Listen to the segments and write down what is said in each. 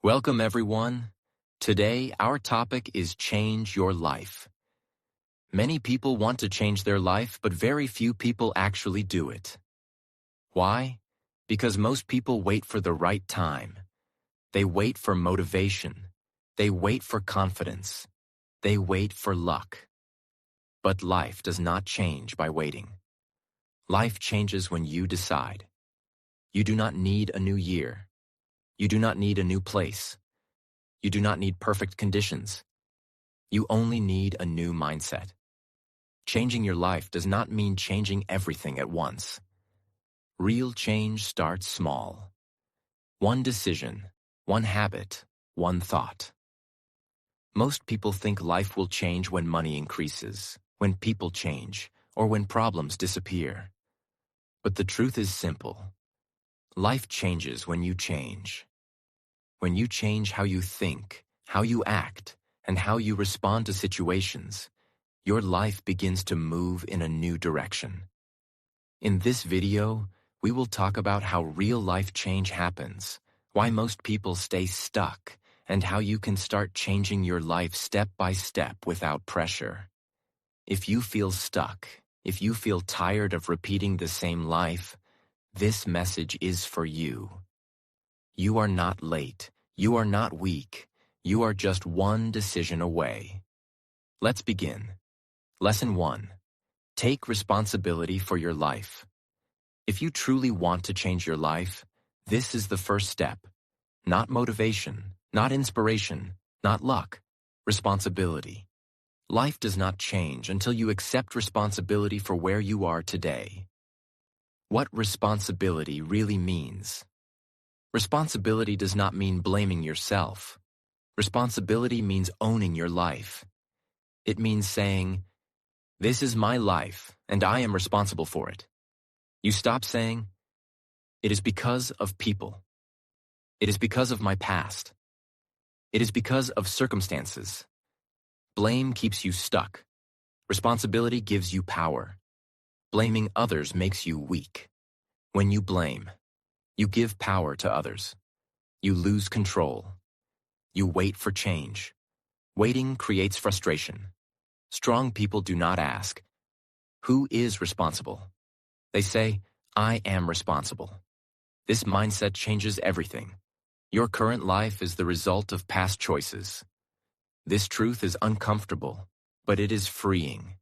Welcome, everyone. Today, our topic is change your life. Many people want to change their life, but very few people actually do it. Why? Because most people wait for the right time. They wait for motivation. They wait for confidence. They wait for luck. But life does not change by waiting. Life changes when you decide. You do not need a new year. You do not need a new place. You do not need perfect conditions. You only need a new mindset. Changing your life does not mean changing everything at once. Real change starts small. One decision, one habit, one thought. Most people think life will change when money increases, when people change, or when problems disappear. But the truth is simple. Life changes when you change. When you change how you think, how you act, and how you respond to situations, your life begins to move in a new direction. In this video, we will talk about how real-life change happens, why most people stay stuck, and how you can start changing your life step by step without pressure. If you feel stuck, if you feel tired of repeating the same life, this message is for you. You are not late. You are not weak. You are just one decision away. Let's begin. Lesson 1. Take responsibility for your life. If you truly want to change your life, this is the first step. Not motivation, not inspiration, not luck. Responsibility. Life does not change until you accept responsibility for where you are today. What responsibility really means? Responsibility does not mean blaming yourself. Responsibility means owning your life. It means saying, "This is my life, and I am responsible for it." You stop saying, "It is because of people. It is because of my past. It is because of circumstances." Blame keeps you stuck. Responsibility gives you power. Blaming others makes you weak. When you blame, you give power to others. You lose control. You wait for change. Waiting creates frustration. Strong people do not ask, "Who is responsible?" They say, "I am responsible." This mindset changes everything. Your current life is the result of past choices. This truth is uncomfortable, but it is freeing.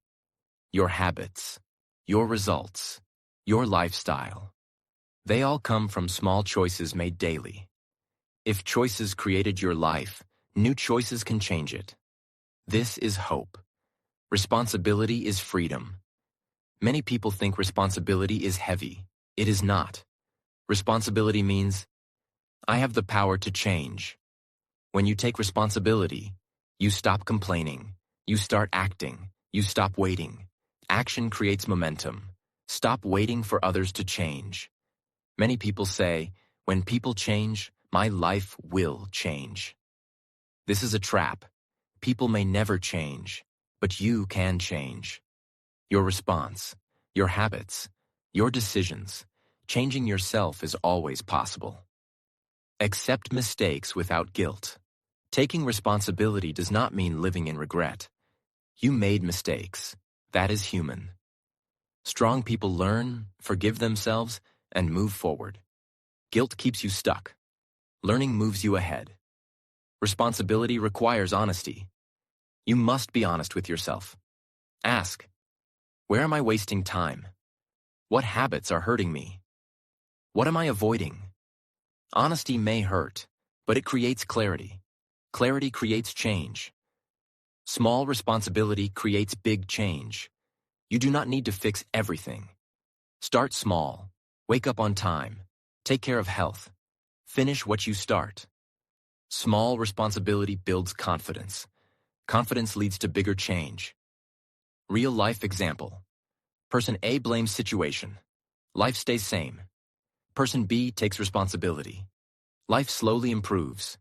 Your habits, your results, your lifestyle, they all come from small choices made daily. If choices created your life, new choices can change it. This is hope. Responsibility is freedom. Many people think responsibility is heavy. It is not. Responsibility means, I have the power to change. When you take responsibility, you stop complaining. You start acting. You stop waiting. Action creates momentum. Stop waiting for others to change. Many people say, when people change, my life will change. This is a trap. People may never change, but you can change. Your response, your habits, your decisions, changing yourself is always possible. Accept mistakes without guilt. Taking responsibility does not mean living in regret. You made mistakes. That is human. Strong people learn, forgive themselves, and move forward. Guilt keeps you stuck. Learning moves you ahead. Responsibility requires honesty. You must be honest with yourself. Ask, where am I wasting time? What habits are hurting me? What am I avoiding? Honesty may hurt, but it creates clarity. Clarity creates change. Small responsibility creates big change. You do not need to fix everything. Start small. Wake up on time. Take care of health. Finish what you start. Small responsibility builds confidence. Confidence leads to bigger change. Real-life example. Person A blames situation. Life stays same. Person B takes responsibility. Life slowly improves.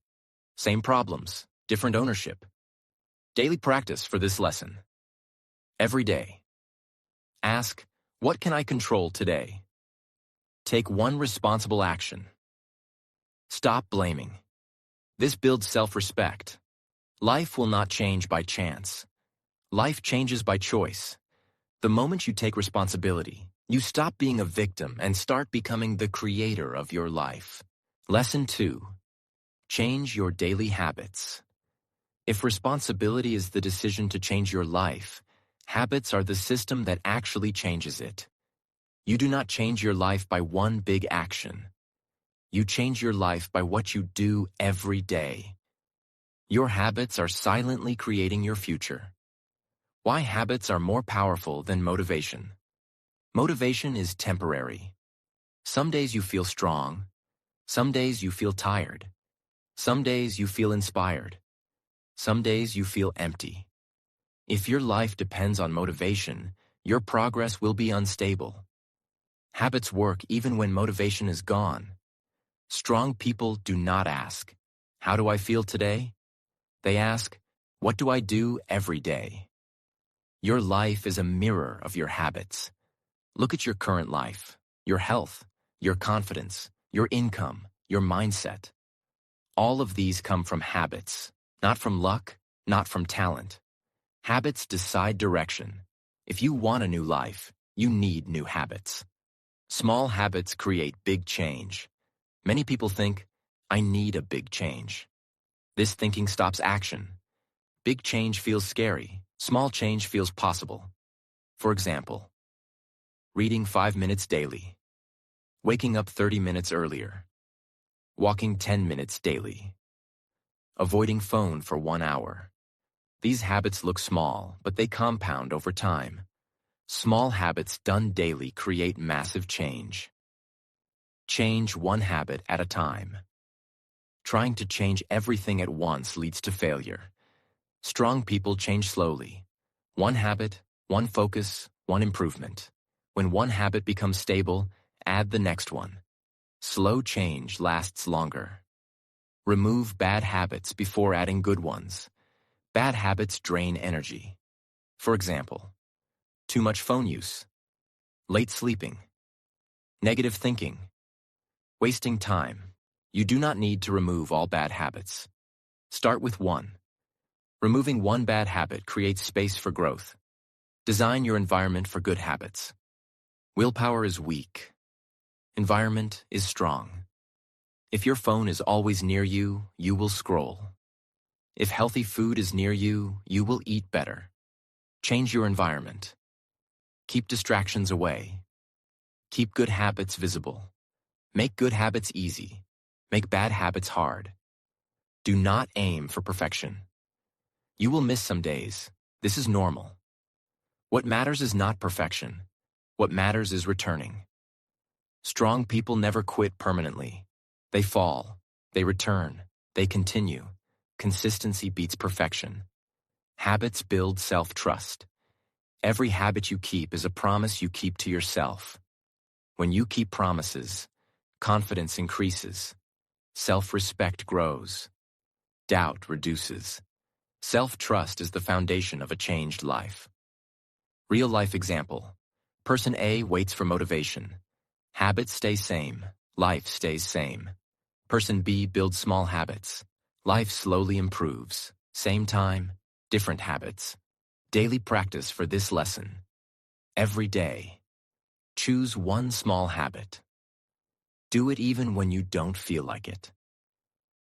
Same problems, different ownership. Daily practice for this lesson. Every day. Ask, what can I control today? Take one responsible action. Stop blaming. This builds self-respect. Life will not change by chance. Life changes by choice. The moment you take responsibility, you stop being a victim and start becoming the creator of your life. Lesson 2. Change your daily habits. If responsibility is the decision to change your life, habits are the system that actually changes it. You do not change your life by one big action. You change your life by what you do every day. Your habits are silently creating your future. Why habits are more powerful than motivation. Motivation is temporary. Some days you feel strong. Some days you feel tired. Some days you feel inspired. Some days you feel empty. If your life depends on motivation, your progress will be unstable. Habits work even when motivation is gone. Strong people do not ask, "How do I feel today?" They ask, "What do I do every day?" Your life is a mirror of your habits. Look at your current life, your health, your confidence, your income, your mindset. All of these come from habits, not from luck, not from talent. Habits decide direction. If you want a new life, you need new habits. Small habits create big change. Many people think, "I need a big change." This thinking stops action. Big change feels scary. Small change feels possible. For example, reading 5 minutes daily, waking up 30 minutes earlier, walking 10 minutes daily, avoiding phone for 1 hour. These habits look small, but they compound over time. Small habits done daily create massive change. Change one habit at a time. Trying to change everything at once leads to failure. Strong people change slowly. One habit, one focus, one improvement. When one habit becomes stable, add the next one. Slow change lasts longer. Remove bad habits before adding good ones. Bad habits drain energy. For example, too much phone use, late sleeping, negative thinking, wasting time. You do not need to remove all bad habits. Start with one. Removing one bad habit creates space for growth. Design your environment for good habits. Willpower is weak. Environment is strong. If your phone is always near you, you will scroll. If healthy food is near you, you will eat better. Change your environment. Keep distractions away. Keep good habits visible. Make good habits easy. Make bad habits hard. Do not aim for perfection. You will miss some days. This is normal. What matters is not perfection. What matters is returning. Strong people never quit permanently. They fall. They return. They continue. Consistency beats perfection. Habits build self-trust. Every habit you keep is a promise you keep to yourself. When you keep promises, confidence increases. Self-respect grows. Doubt reduces. Self-trust is the foundation of a changed life. Real-life example. Person A waits for motivation. Habits stay same. Life stays same. Person B builds small habits. Life slowly improves. Same time, different habits. Daily practice for this lesson. Every day. Choose one small habit. Do it even when you don't feel like it.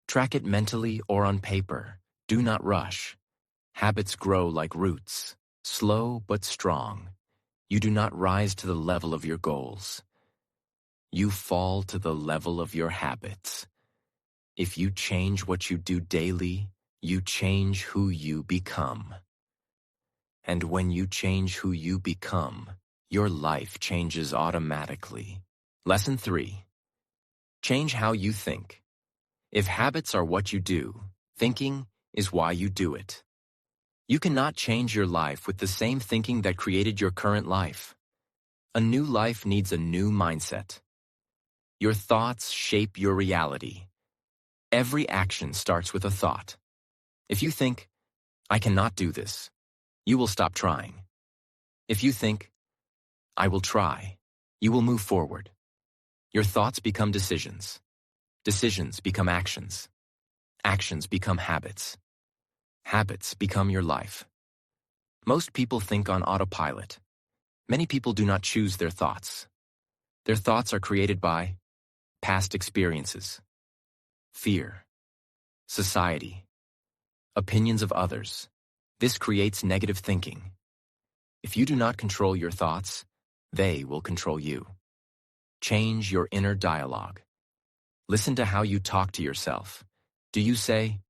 Track it mentally or on paper. Do not rush. Habits grow like roots, slow but strong. You do not rise to the level of your goals. You fall to the level of your habits. If you change what you do daily, you change who you become. And when you change who you become, your life changes automatically. Lesson 3. Change how you think. If habits are what you do, thinking is why you do it. You cannot change your life with the same thinking that created your current life. A new life needs a new mindset. Your thoughts shape your reality. Every action starts with a thought. If you think, "I cannot do this," you will stop trying. If you think, "I will try," you will move forward. Your thoughts become decisions. Decisions become actions. Actions become habits. Habits become your life. Most people think on autopilot. Many people do not choose their thoughts. Their thoughts are created by past experiences, fear, society, opinions of others. This creates negative thinking. If you do not control your thoughts, they will control you. Change your inner dialogue. Listen to how you talk to yourself. Do you say,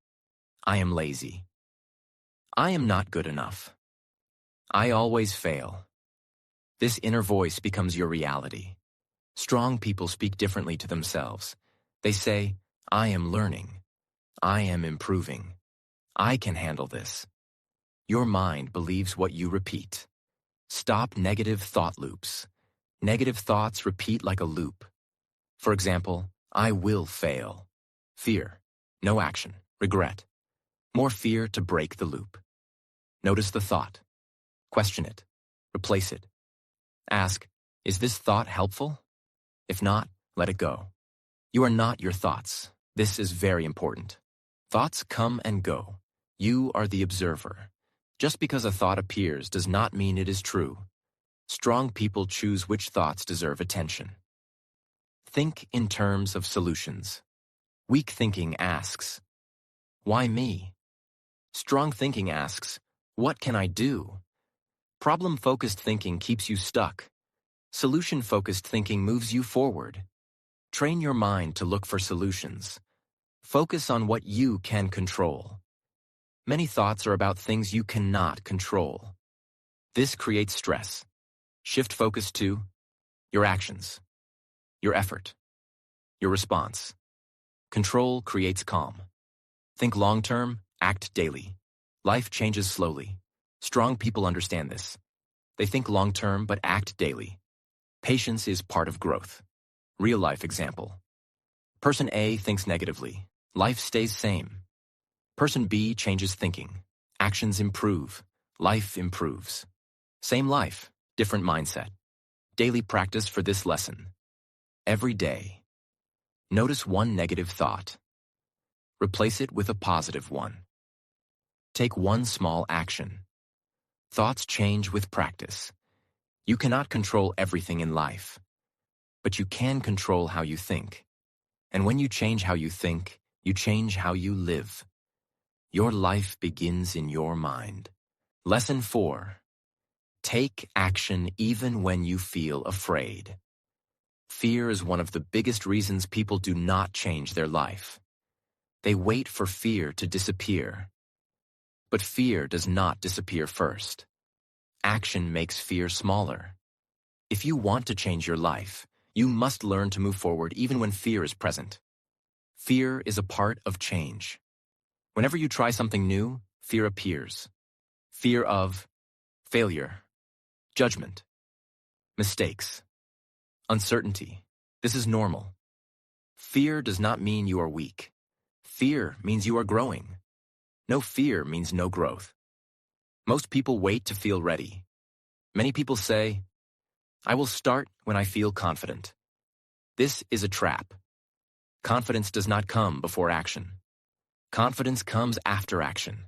I am lazy? I am not good enough. I always fail. This inner voice becomes your reality. Strong people speak differently to themselves. They say, I am learning. I am improving. I can handle this. Your mind believes what you repeat. Stop negative thought loops. Negative thoughts repeat like a loop. For example, I will fail. Fear. No action. Regret. More fear to break the loop. Notice the thought. Question it. Replace it. Ask, is this thought helpful? If not, let it go. You are not your thoughts. This is very important. Thoughts come and go. You are the observer. Just because a thought appears does not mean it is true. Strong people choose which thoughts deserve attention. Think in terms of solutions. Weak thinking asks, why me? Strong thinking asks, what can I do? Problem-focused thinking keeps you stuck. Solution-focused thinking moves you forward. Train your mind to look for solutions. Focus on what you can control. Many thoughts are about things you cannot control. This creates stress. Shift focus to your actions, your effort, your response. Control creates calm. Think long-term, act daily. Life changes slowly. Strong people understand this. They think long-term but act daily. Patience is part of growth. Real-life example. Person A thinks negatively. Life stays same. Person B changes thinking. Actions improve. Life improves. Same life, different mindset. Daily practice for this lesson. Every day. Notice one negative thought. Replace it with a positive one. Take one small action. Thoughts change with practice. You cannot control everything in life, but you can control how you think. And when you change how you think, you change how you live. Your life begins in your mind. Lesson 4. Take action even when you feel afraid. Fear is one of the biggest reasons people do not change their life. They wait for fear to disappear. But fear does not disappear first. Action makes fear smaller. If you want to change your life, you must learn to move forward even when fear is present. Fear is a part of change. Whenever you try something new, fear appears. Fear of failure, judgment, mistakes, uncertainty. This is normal. Fear does not mean you are weak. Fear means you are growing. No fear means no growth. Most people wait to feel ready. Many people say, I will start when I feel confident. This is a trap. Confidence does not come before action. Confidence comes after action.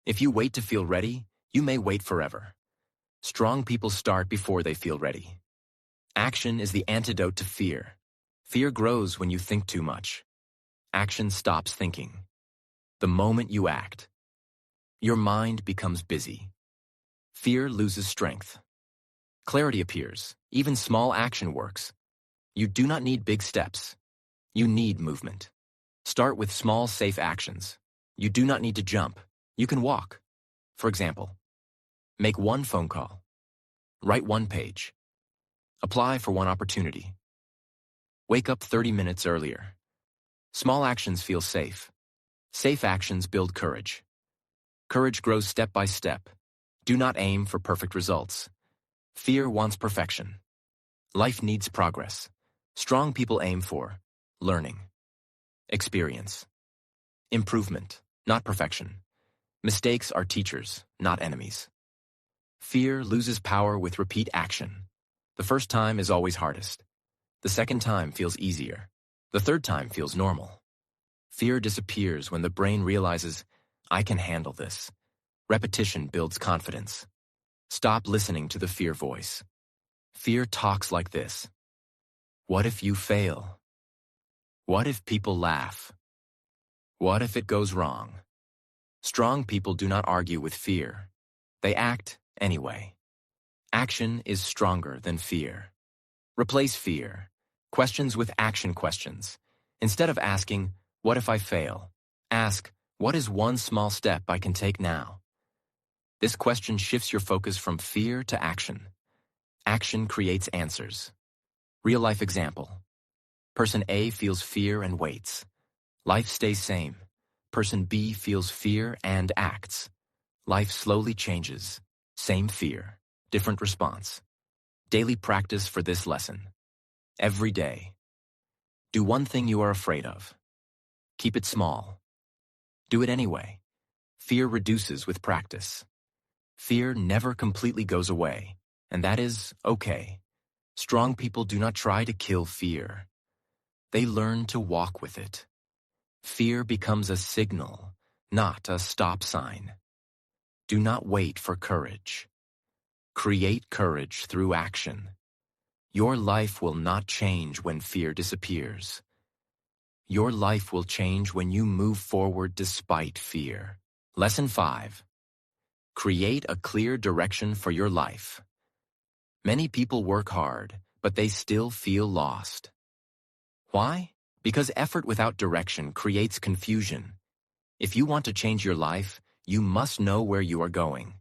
If you wait to feel ready, you may wait forever. Strong people start before they feel ready. Action is the antidote to fear. Fear grows when you think too much. Action stops thinking. The moment you act, your mind becomes busy. Fear loses strength. Clarity appears. Even small action works. You do not need big steps. You need movement. Start with small, safe actions. You do not need to jump. You can walk. For example, make one phone call. Write one page. Apply for one opportunity. Wake up 30 minutes earlier. Small actions feel safe. Safe actions build courage. Courage grows step by step. Do not aim for perfect results. Fear wants perfection. Life needs progress. Strong people aim for learning, experience, improvement, not perfection. Mistakes are teachers, not enemies. Fear loses power with repeat action. The first time is always hardest. The second time feels easier. The third time feels normal. Fear disappears when the brain realizes, I can handle this. Repetition builds confidence. Stop listening to the fear voice. Fear talks like this. What if you fail? What if people laugh? What if it goes wrong? Strong people do not argue with fear. They act anyway. Action is stronger than fear. Replace fear. Questions with action questions. Instead of asking, what if I fail? Ask, what is one small step I can take now? This question shifts your focus from fear to action. Action creates answers. Real-life example. Person A feels fear and waits. Life stays same. Person B feels fear and acts. Life slowly changes. Same fear, different response. Daily practice for this lesson. Every day. Do one thing you are afraid of. Keep it small. Do it anyway. Fear reduces with practice. Fear never completely goes away, and that is okay. Strong people do not try to kill fear. They learn to walk with it. Fear becomes a signal, not a stop sign. Do not wait for courage. Create courage through action. Your life will not change when fear disappears. Your life will change when you move forward despite fear. Lesson 5. Create a clear direction for your life. Many people work hard, but they still feel lost. Why? Because effort without direction creates confusion. If you want to change your life, you must know where you are going.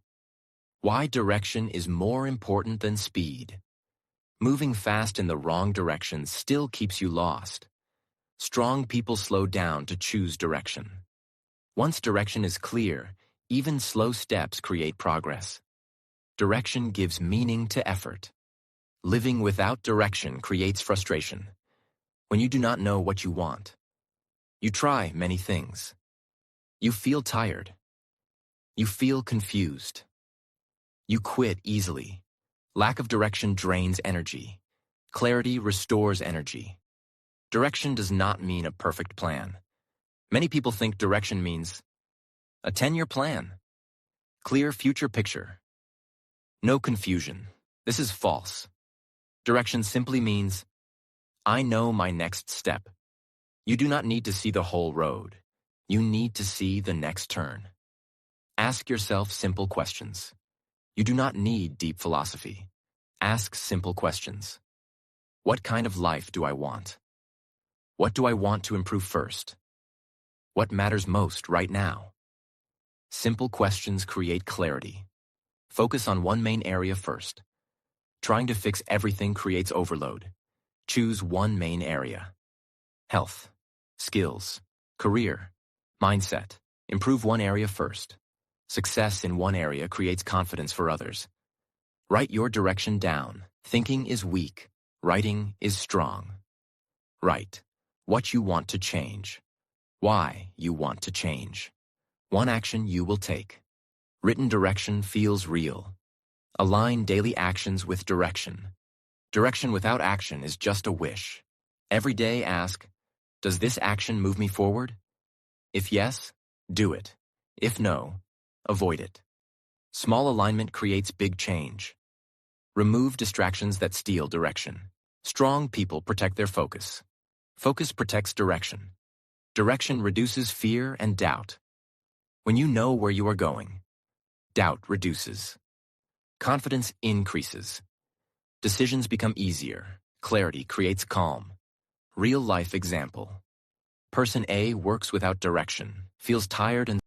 Why direction is more important than speed. Moving fast in the wrong direction still keeps you lost. Strong people slow down to choose direction. Once direction is clear, even slow steps create progress. Direction gives meaning to effort. Living without direction creates frustration. When you do not know what you want, you try many things. You feel tired. You feel confused. You quit easily. Lack of direction drains energy. Clarity restores energy. Direction does not mean a perfect plan. Many people think direction means a 10-year plan, clear future picture. No confusion. This is false. Direction simply means, I know my next step. You do not need to see the whole road. You need to see the next turn. Ask yourself simple questions. You do not need deep philosophy. Ask simple questions. What kind of life do I want? What do I want to improve first? What matters most right now? Simple questions create clarity. Focus on one main area first. Trying to fix everything creates overload. Choose one main area. Health, skills, career, mindset. Improve one area first. Success in one area creates confidence for others. Write your direction down. Thinking is weak. Writing is strong. Write what you want to change. Why you want to change. One action you will take. Written direction feels real. Align daily actions with direction. Direction without action is just a wish. Every day ask, does this action move me forward? If yes, do it. If no, avoid it. Small alignment creates big change. Remove distractions that steal direction. Strong people protect their focus. Focus protects direction. Direction reduces fear and doubt. When you know where you are going, doubt reduces. Confidence increases. Decisions become easier. Clarity creates calm. Real-life example. Person A works without direction, feels tired and